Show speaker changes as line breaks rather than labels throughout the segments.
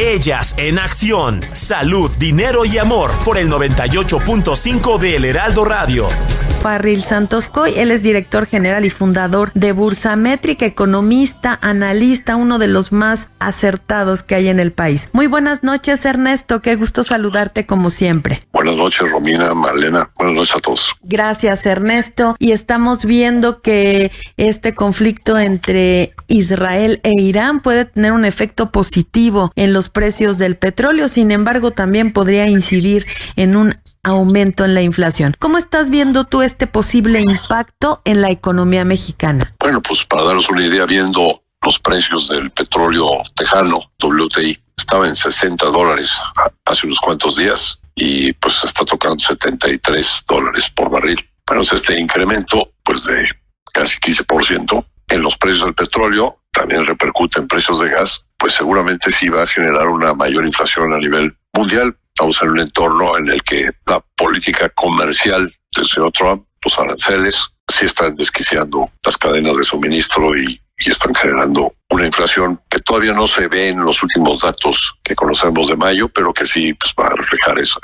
Ellas en acción. Salud, dinero y amor por el 98.5 de El Heraldo Radio.
Parril Santos Coy, él es director general y fundador de Bursamétrica, economista, analista, uno de los más acertados que hay en el país. Muy buenas noches, Ernesto, qué gusto saludarte como siempre.
Buenas noches, Romina, Marlena, buenas noches a todos.
Gracias, Ernesto. Y estamos viendo que este conflicto entre Israel e Irán puede tener un efecto positivo en los precios del petróleo, sin embargo, también podría incidir en un aumento en la inflación. ¿Cómo estás viendo tú este posible impacto en la economía mexicana?
Bueno, pues para daros una idea, viendo los precios del petróleo tejano, WTI, estaba en $60 hace unos cuantos días y pues está tocando $73 por barril. Bueno, este incremento pues de casi 15% en los precios del petróleo también repercute en precios de gas, pues seguramente sí va a generar una mayor inflación a nivel mundial. Estamos en un entorno en el que la política comercial del señor Trump, los aranceles, sí están desquiciando las cadenas de suministro y están generando una inflación que todavía no se ve en los últimos datos que conocemos de mayo, pero que sí pues, va a reflejar esa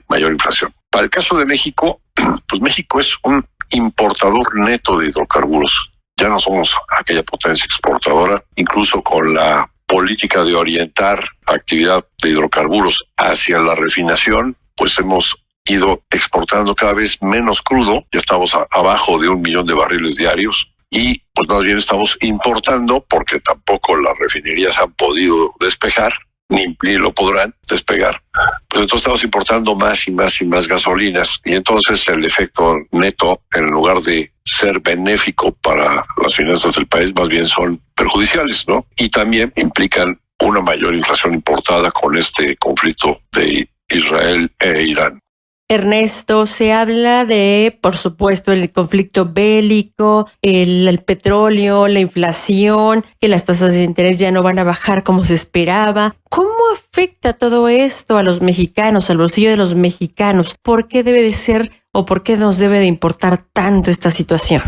mayor inflación. Para el caso de México, pues México es un importador neto de hidrocarburos. Ya no somos aquella potencia exportadora, incluso con la política de orientar actividad de hidrocarburos hacia la refinación, pues hemos ido exportando cada vez menos crudo, ya estamos abajo de 1 millón de barriles diarios y pues más bien estamos importando porque tampoco las refinerías han podido despejar, ni lo podrán despegar. Pues entonces estamos importando más y más y más gasolinas y entonces el efecto neto, en lugar de ser benéfico para las finanzas del país, más bien son perjudiciales, ¿no? Y también implican una mayor inflación importada con este conflicto de Israel e Irán.
Ernesto, se habla de, por supuesto, el conflicto bélico, el petróleo, la inflación, que las tasas de interés ya no van a bajar como se esperaba. ¿Cómo afecta todo esto a los mexicanos, al bolsillo de los mexicanos? ¿Por qué debe de ser o por qué nos debe de importar tanto esta situación?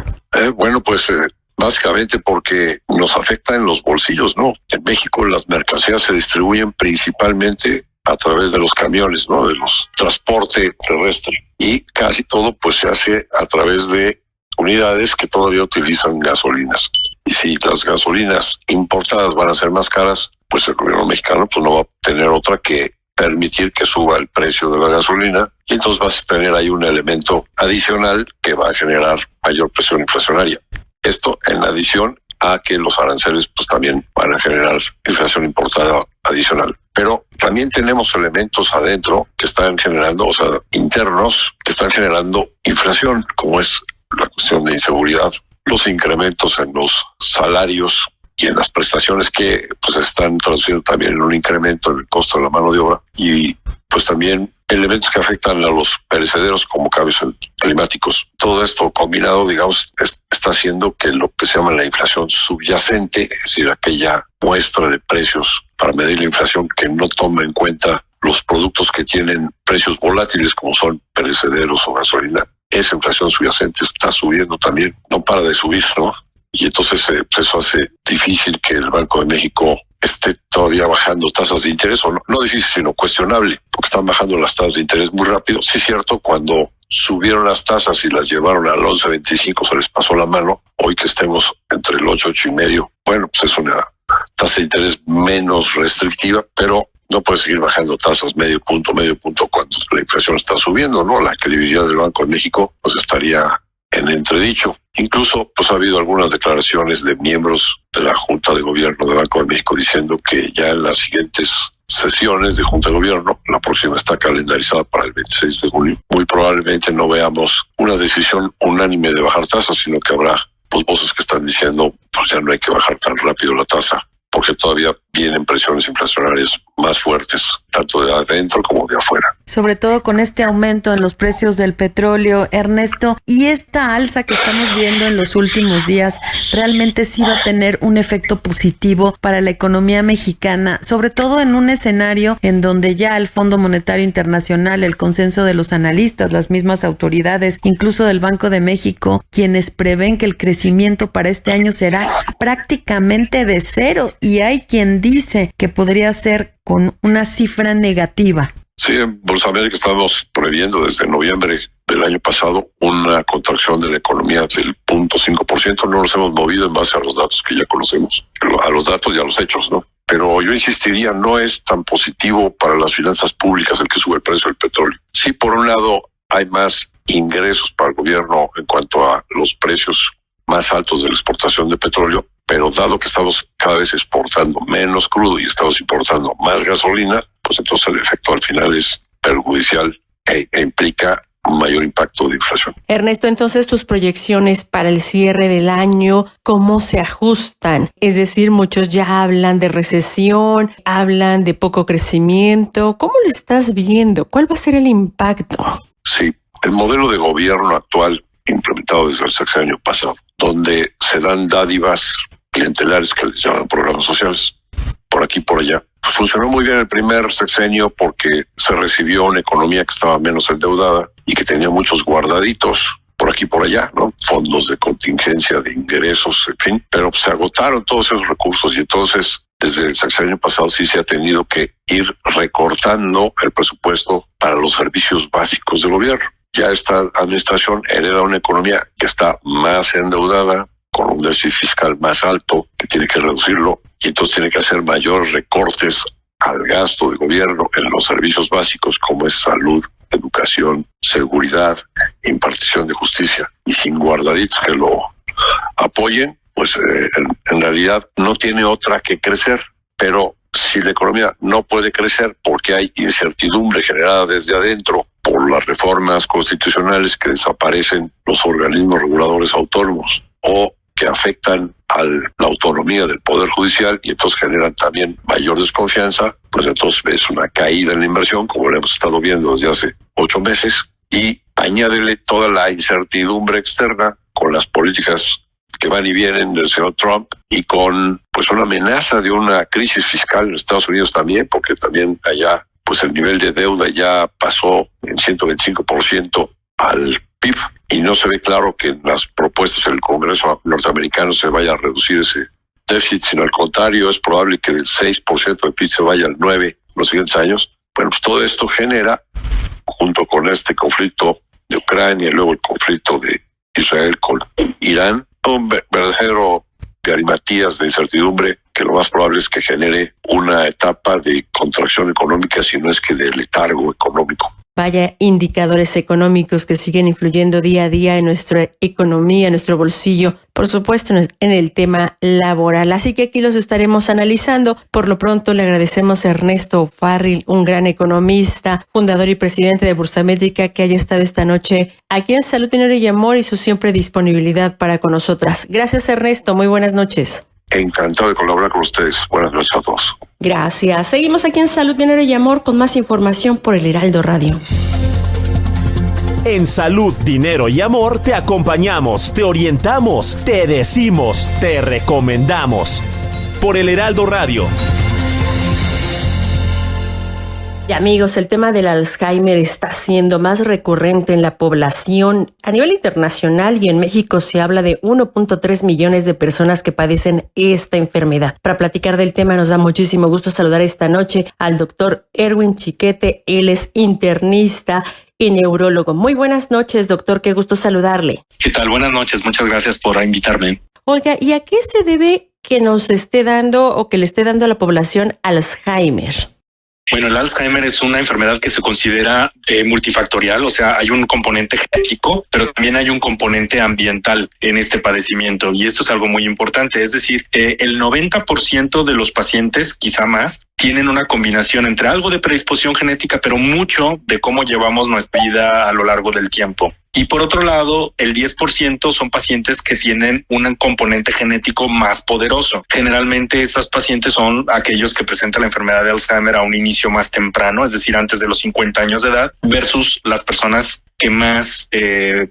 Básicamente porque nos afecta en los bolsillos, ¿no? En México las mercancías se distribuyen principalmente a través de los camiones, ¿no? De los transporte terrestre. Y casi todo pues se hace a través de unidades que todavía utilizan gasolinas. Y si las gasolinas importadas van a ser más caras, pues el gobierno mexicano pues no va a tener otra que permitir que suba el precio de la gasolina y entonces vas a tener ahí un elemento adicional que va a generar mayor presión inflacionaria. Esto en adición a que los aranceles pues también van a generar inflación importada adicional. Pero también tenemos elementos adentro que están generando, internos, que están generando inflación, como es la cuestión de inseguridad, los incrementos en los salarios y en las prestaciones que pues están traduciendo también en un incremento en el costo de la mano de obra y pues también elementos que afectan a los perecederos como cambios climáticos. Todo esto combinado, digamos, está haciendo que lo que se llama la inflación subyacente, es decir, aquella muestra de precios para medir la inflación que no toma en cuenta los productos que tienen precios volátiles como son perecederos o gasolina, esa inflación subyacente está subiendo también, no para de subir, ¿no? Y entonces eso hace difícil que el Banco de México esté todavía bajando tasas de interés, o no difícil, sino cuestionable, porque están bajando las tasas de interés muy rápido. Sí es cierto, cuando subieron las tasas y las llevaron al 11.25 se les pasó la mano. Hoy que estemos entre el 8, 8.5, bueno, pues es una tasa de interés menos restrictiva, pero no puede seguir bajando tasas medio punto cuando la inflación está subiendo, ¿no? La credibilidad del Banco de México pues estaría en entredicho. Incluso pues ha habido algunas declaraciones de miembros de la Junta de Gobierno del Banco de México diciendo que ya en las siguientes sesiones de Junta de Gobierno, la próxima está calendarizada para el 26 de junio, muy probablemente no veamos una decisión unánime de bajar tasas, sino que habrá pues voces que están diciendo pues ya no hay que bajar tan rápido la tasa porque todavía vienen presiones inflacionarias más fuertes tanto de adentro como de afuera.
Sobre todo con este aumento en los precios del petróleo, Ernesto, y esta alza que estamos viendo en los últimos días, ¿realmente sí va a tener un efecto positivo para la economía mexicana, sobre todo en un escenario en donde ya el Fondo Monetario Internacional, el consenso de los analistas, las mismas autoridades, incluso del Banco de México, quienes prevén que el crecimiento para este año será prácticamente de cero, y hay quien dice que podría ser con una cifra negativa?
Sí, en Bolsa América estamos previendo desde noviembre del año pasado una contracción de la economía del 0.5%. No nos hemos movido en base a los datos que ya conocemos, a los datos y a los hechos, ¿no? Pero yo insistiría, no es tan positivo para las finanzas públicas el que sube el precio del petróleo. Sí, por un lado, hay más ingresos para el gobierno en cuanto a los precios más altos de la exportación de petróleo, pero dado que estamos cada vez exportando menos crudo y estamos importando más gasolina, pues entonces el efecto al final es perjudicial e implica un mayor impacto de inflación.
Ernesto, entonces tus proyecciones para el cierre del año, ¿cómo se ajustan? Es decir, muchos ya hablan de recesión, hablan de poco crecimiento. ¿Cómo lo estás viendo? ¿Cuál va a ser el impacto?
Sí, el modelo de gobierno actual implementado desde el sexenio pasado, donde se dan dádivas clientelares que les llaman programas sociales, por aquí y por allá. Pues funcionó muy bien el primer sexenio porque se recibió una economía que estaba menos endeudada y que tenía muchos guardaditos por aquí y por allá, ¿no? Fondos de contingencia, de ingresos, en fin. Pero se agotaron todos esos recursos y entonces desde el sexenio pasado sí se ha tenido que ir recortando el presupuesto para los servicios básicos del gobierno. Ya esta administración hereda una economía que está más endeudada, con un déficit fiscal más alto, que tiene que reducirlo, y entonces tiene que hacer mayores recortes al gasto del gobierno en los servicios básicos como es salud, educación, seguridad, impartición de justicia, y sin guardaditos que lo apoyen, pues en realidad no tiene otra que crecer. Pero si la economía no puede crecer porque hay incertidumbre generada desde adentro por las reformas constitucionales que desaparecen los organismos reguladores autónomos o que afectan a la autonomía del Poder Judicial y entonces generan también mayor desconfianza, pues entonces es una caída en la inversión, como lo hemos estado viendo desde hace 8 meses, y añádele toda la incertidumbre externa con las políticas que van y vienen del señor Trump y con pues una amenaza de una crisis fiscal en Estados Unidos también, porque también allá pues el nivel de deuda ya pasó en 125% al PIB y no se ve claro que en las propuestas del Congreso norteamericano se vaya a reducir ese déficit, sino al contrario, es probable que del 6% del PIB se vaya al 9% en los siguientes años. Bueno, pues todo esto genera, junto con este conflicto de Ucrania y luego el conflicto de Israel con Irán, un verdadero galimatías de incertidumbre que lo más probable es que genere una etapa de contracción económica, si no es que de letargo económico.
Vaya indicadores económicos que siguen influyendo día a día en nuestra economía, en nuestro bolsillo, por supuesto en el tema laboral. Así que aquí los estaremos analizando. Por lo pronto le agradecemos a Ernesto O'Farrill, un gran economista, fundador y presidente de Bursamétrica, que haya estado esta noche aquí en Salud, Dinero y Amor y su siempre disponibilidad para con nosotras. Gracias, Ernesto. Muy buenas noches.
Encantado de colaborar con ustedes. Buenas noches a todos.
Gracias. Seguimos aquí en Salud, Dinero y Amor con más información por el Heraldo Radio.
En Salud, Dinero y Amor te acompañamos, te orientamos, te decimos, te recomendamos. Por el Heraldo Radio.
Y amigos, el tema del Alzheimer está siendo más recurrente en la población. A nivel internacional y en México se habla de 1.3 millones de personas que padecen esta enfermedad. Para platicar del tema nos da muchísimo gusto saludar esta noche al doctor Erwin Chiquete. Él es internista y neurólogo. Muy buenas noches, doctor. Qué gusto saludarle.
¿Qué tal? Buenas noches. Muchas gracias por invitarme.
Oiga, ¿y a qué se debe que nos esté dando o que le esté dando a la población Alzheimer?
Bueno, el Alzheimer es una enfermedad que se considera multifactorial, o sea, hay un componente genético, pero también hay un componente ambiental en este padecimiento, y esto es algo muy importante, es decir, el 90% de los pacientes, quizá más, tienen una combinación entre algo de predisposición genética, pero mucho de cómo llevamos nuestra vida a lo largo del tiempo. Y por otro lado, el 10% son pacientes que tienen un componente genético más poderoso. Generalmente esas pacientes son aquellos que presentan la enfermedad de Alzheimer a un inicio más temprano, es decir, antes de los 50 años de edad, versus las personas que más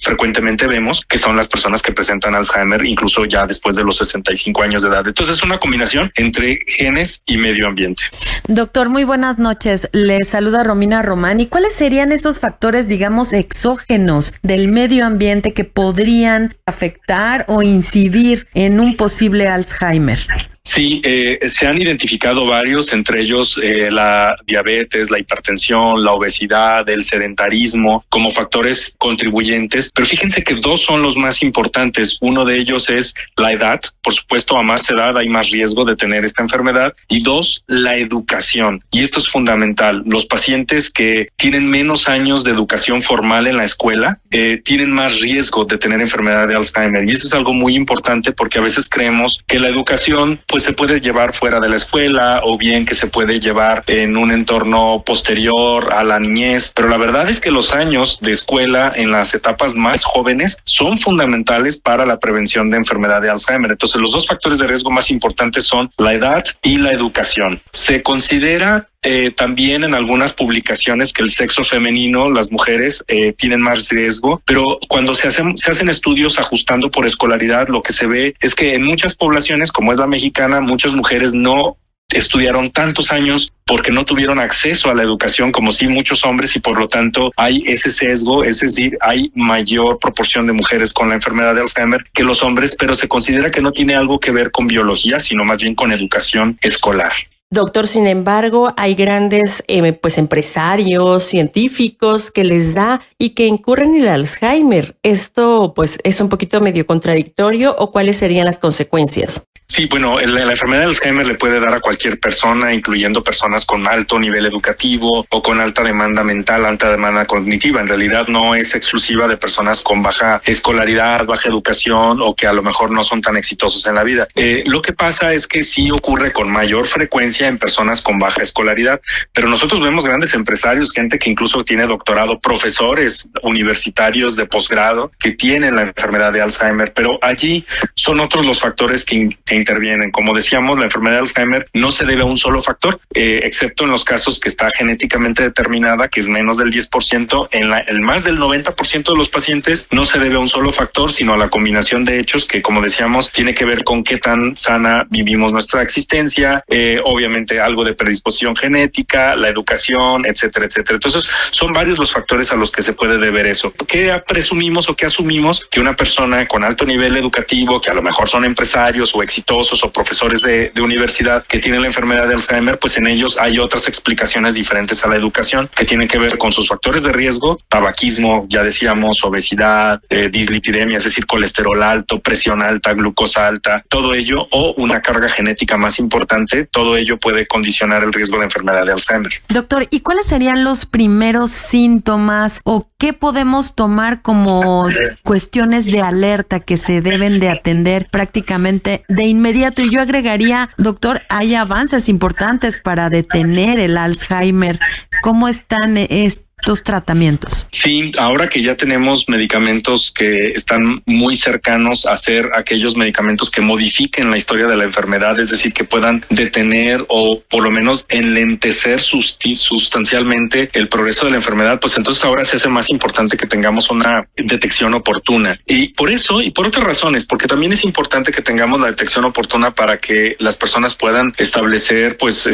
frecuentemente vemos, que son las personas que presentan Alzheimer incluso ya después de los 65 años de edad. Entonces es una combinación entre genes y medio ambiente.
Doctor, muy buenas noches. Le saluda Romina Román. ¿Y cuáles serían esos factores, digamos, exógenos del medio ambiente que podrían afectar o incidir en un posible Alzheimer?
Sí, se han identificado varios, entre ellos la diabetes, la hipertensión, la obesidad, el sedentarismo como factores contribuyentes, pero fíjense que dos son los más importantes. Uno de ellos es la edad, por supuesto, a más edad hay más riesgo de tener esta enfermedad, y dos, la educación. Y esto es fundamental. Los pacientes que tienen menos años de educación formal en la escuela tienen más riesgo de tener enfermedad de Alzheimer, y eso es algo muy importante porque a veces creemos que la educación pues se puede llevar fuera de la escuela o bien que se puede llevar en un entorno posterior a la niñez, pero la verdad es que los años de escuela en las etapas más jóvenes son fundamentales para la prevención de enfermedad de Alzheimer. Entonces los dos factores de riesgo más importantes son la edad y la educación. Se considera también en algunas publicaciones que el sexo femenino, las mujeres, tienen más riesgo, pero cuando se hacen estudios ajustando por escolaridad, lo que se ve es que en muchas poblaciones, como es la mexicana, muchas mujeres no estudiaron tantos años porque no tuvieron acceso a la educación como sí muchos hombres, y por lo tanto hay ese sesgo, es decir, hay mayor proporción de mujeres con la enfermedad de Alzheimer que los hombres, pero se considera que no tiene algo que ver con biología, sino más bien con educación escolar.
Doctor, sin embargo, hay grandes empresarios, científicos que les da y que incurren en el Alzheimer. ¿Esto pues es un poquito medio contradictorio o cuáles serían las consecuencias?
Sí, bueno, la enfermedad de Alzheimer le puede dar a cualquier persona, incluyendo personas con alto nivel educativo o con alta demanda mental, alta demanda cognitiva. En realidad no es exclusiva de personas con baja escolaridad, baja educación o que a lo mejor no son tan exitosos en la vida. Lo que pasa es que sí ocurre con mayor frecuencia en personas con baja escolaridad, pero nosotros vemos grandes empresarios, gente que incluso tiene doctorado, profesores universitarios de posgrado que tienen la enfermedad de Alzheimer, pero allí son otros los factores que intervienen. Como decíamos, la enfermedad de Alzheimer no se debe a un solo factor, excepto en los casos que está genéticamente determinada, que es menos del 10%. En más del 90% de los pacientes no se debe a un solo factor, sino a la combinación de hechos que, como decíamos, tiene que ver con qué tan sana vivimos nuestra existencia, obviamente algo de predisposición genética, la educación, etcétera, etcétera. Entonces, son varios los factores a los que se puede deber eso. ¿Qué presumimos o qué asumimos? Que una persona con alto nivel educativo, que a lo mejor son empresarios o exitosos o profesores de universidad que tienen la enfermedad de Alzheimer, pues en ellos hay otras explicaciones diferentes a la educación que tienen que ver con sus factores de riesgo: tabaquismo, ya decíamos, obesidad, dislipidemia, es decir, colesterol alto, presión alta, glucosa alta, todo ello, o una carga genética más importante, todo ello puede condicionar el riesgo de enfermedad de Alzheimer.
Doctor, ¿y cuáles serían los primeros síntomas o qué podemos tomar como cuestiones de alerta que se deben de atender prácticamente de inmediato? Y yo agregaría, doctor, hay avances importantes para detener el Alzheimer. ¿Cómo están estos tratamientos?
Sí, ahora que ya tenemos medicamentos que están muy cercanos a ser aquellos medicamentos que modifiquen la historia de la enfermedad, es decir, que puedan detener o por lo menos enlentecer sustancialmente el progreso de la enfermedad, pues entonces ahora se hace más importante que tengamos una detección oportuna. Y por eso y por otras razones, porque también es importante que tengamos la detección oportuna para que las personas puedan establecer pues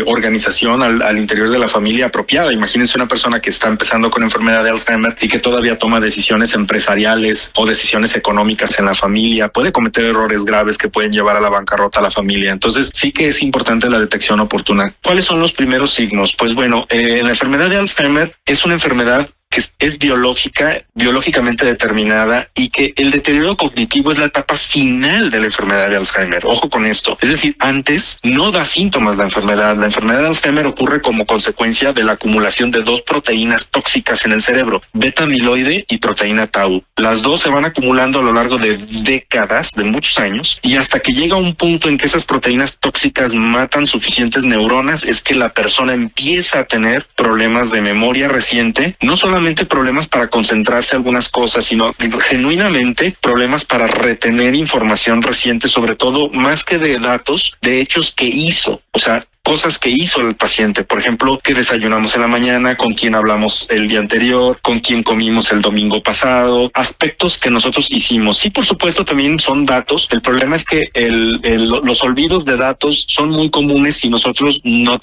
organización al interior de la familia apropiada. Imagínense una persona que está empezando con enfermedad de Alzheimer y que todavía toma decisiones empresariales o decisiones económicas en la familia, puede cometer errores graves que pueden llevar a la bancarrota a la familia. Entonces sí que es importante la detección oportuna. ¿Cuáles son los primeros signos? Pues bueno, la enfermedad de Alzheimer es una enfermedad que es biológicamente determinada y que el deterioro cognitivo es la etapa final de la enfermedad de Alzheimer. Ojo con esto. Es decir, antes no da síntomas la enfermedad. La enfermedad de Alzheimer ocurre como consecuencia de la acumulación de dos proteínas tóxicas en el cerebro, beta amiloide y proteína tau. Las dos se van acumulando a lo largo de décadas, de muchos años, y hasta que llega un punto en que esas proteínas tóxicas matan suficientes neuronas, es que la persona empieza a tener problemas de memoria reciente, no solamente solamente problemas para concentrarse en algunas cosas, sino genuinamente problemas para retener información reciente, sobre todo más que de datos, de hechos que hizo. O sea, cosas que hizo el paciente, por ejemplo, qué desayunamos en la mañana, con quién hablamos el día anterior, con quién comimos el domingo pasado, aspectos que nosotros hicimos. Sí, por supuesto, también son datos. El problema es que los olvidos de datos son muy comunes si nosotros no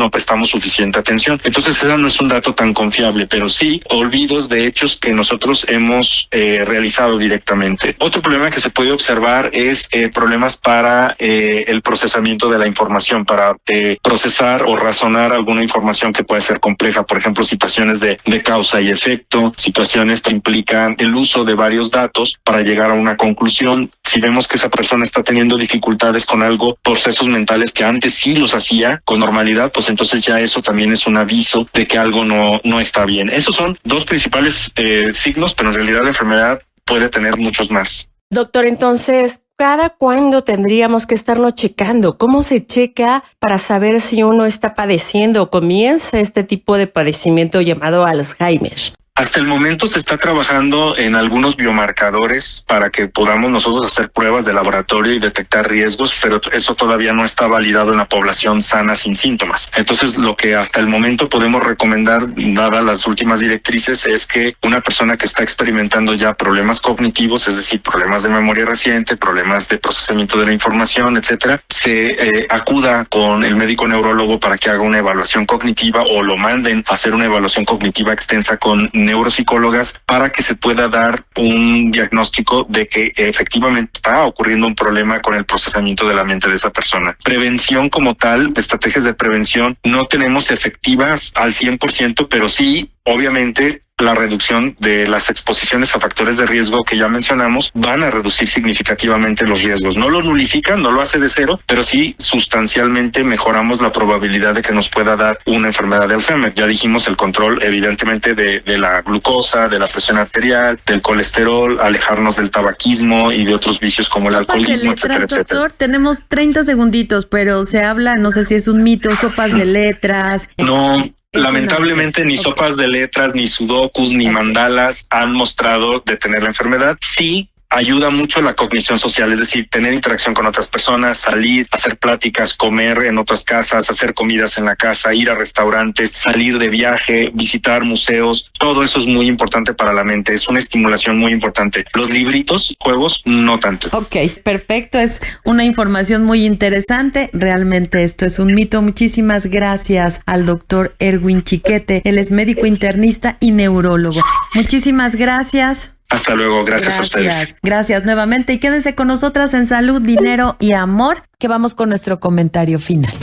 prestamos suficiente atención. Entonces, ese no es un dato tan confiable, pero sí olvidos de hechos que nosotros hemos realizado directamente. Otro problema que se puede observar es problemas para el procesamiento de la información, para procesar o razonar alguna información que puede ser compleja, por ejemplo, situaciones de causa y efecto, situaciones que implican el uso de varios datos para llegar a una conclusión. Si vemos que esa persona está teniendo dificultades con algo, procesos mentales que antes sí los hacía con normalidad, pues entonces ya eso también es un aviso de que algo no está bien. Esos son dos principales signos, pero en realidad la enfermedad puede tener muchos más.
Doctor, entonces, ¿cada cuándo tendríamos que estarlo checando? ¿Cómo se checa para saber si uno está padeciendo o comienza este tipo de padecimiento llamado Alzheimer?
Hasta el momento se está trabajando en algunos biomarcadores para que podamos nosotros hacer pruebas de laboratorio y detectar riesgos, pero eso todavía no está validado en la población sana sin síntomas. Entonces, lo que hasta el momento podemos recomendar, dadas las últimas directrices, es que una persona que está experimentando ya problemas cognitivos, es decir, problemas de memoria reciente, problemas de procesamiento de la información, etcétera, se acuda con el médico neurólogo para que haga una evaluación cognitiva o lo manden a hacer una evaluación cognitiva extensa con neuropsicólogas para que se pueda dar un diagnóstico de que efectivamente está ocurriendo un problema con el procesamiento de la mente de esa persona. Prevención como tal, estrategias de prevención no tenemos efectivas al 100%, pero sí, obviamente, la reducción de las exposiciones a factores de riesgo que ya mencionamos van a reducir significativamente los riesgos. No lo nulifican, no lo hace de cero, pero sí sustancialmente mejoramos la probabilidad de que nos pueda dar una enfermedad de Alzheimer. Ya dijimos el control, evidentemente, de la glucosa, de la presión arterial, del colesterol, alejarnos del tabaquismo y de otros vicios como el alcoholismo, etcétera, etcétera.
Doctor, tenemos 30 segunditos, pero se habla, no sé si es un mito, sopas de letras.
No. Lamentablemente ni sopas de letras, ni sudokus, ni mandalas han mostrado detener la enfermedad. Sí ayuda mucho la cognición social, es decir, tener interacción con otras personas, salir, hacer pláticas, comer en otras casas, hacer comidas en la casa, ir a restaurantes, salir de viaje, visitar museos, todo eso es muy importante para la mente, es una estimulación muy importante. Los libritos, juegos, no tanto.
Ok, perfecto, es una información muy interesante, realmente esto es un mito. Muchísimas gracias al doctor Erwin Chiquete, él es médico internista y neurólogo. Muchísimas gracias.
Hasta luego, gracias a ustedes.
Gracias nuevamente y quédense con nosotras en Salud, Dinero y Amor, que vamos con nuestro comentario final.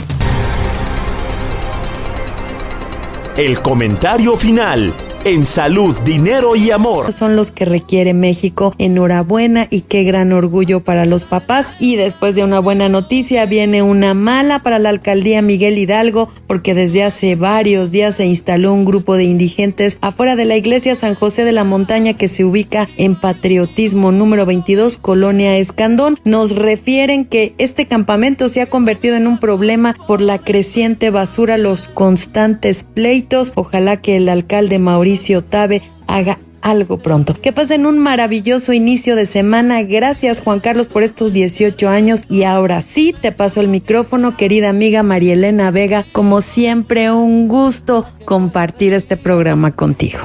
El comentario final en Salud, Dinero y Amor.
Son los que requiere México. Enhorabuena y qué gran orgullo para los papás. Y después de una buena noticia viene una mala para la alcaldía Miguel Hidalgo, porque desde hace varios días se instaló un grupo de indigentes afuera de la iglesia San José de la Montaña, que se ubica en Patriotismo número 22, Colonia Escandón. Nos refieren que este campamento se ha convertido en un problema por la creciente basura, los constantes pleitos. Ojalá que el alcalde Mauricio Tabe haga algo pronto. Que pasen un maravilloso inicio de semana. Gracias, Juan Carlos, por estos 18 años. Y ahora sí, te paso el micrófono, querida amiga María Elena Vega. Como siempre, un gusto compartir este programa contigo.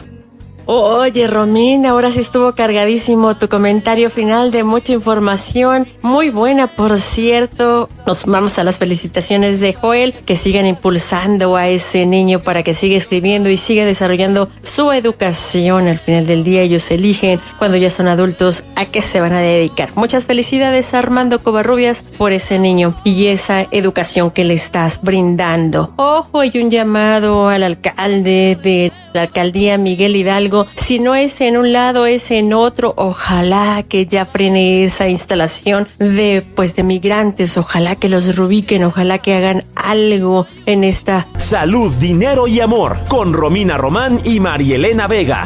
Oye, Romina, ahora sí estuvo cargadísimo tu comentario final de mucha información, muy buena, por cierto. Nos vamos a las felicitaciones de Joel, que sigan impulsando a ese niño para que siga escribiendo y siga desarrollando su educación. Al final del día ellos eligen, cuando ya son adultos, a qué se van a dedicar. Muchas felicidades, Armando Covarrubias, por ese niño y esa educación que le estás brindando. Ojo, hay un llamado al alcalde de la alcaldía Miguel Hidalgo. Si no es en un lado, es en otro. Ojalá que ya frene esa instalación de migrantes. Ojalá que los reubiquen. Ojalá que hagan algo en esta
Salud, Dinero y Amor con Romina Román y María Elena Vega.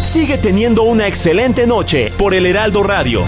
Sigue teniendo una excelente noche por el Heraldo Radio.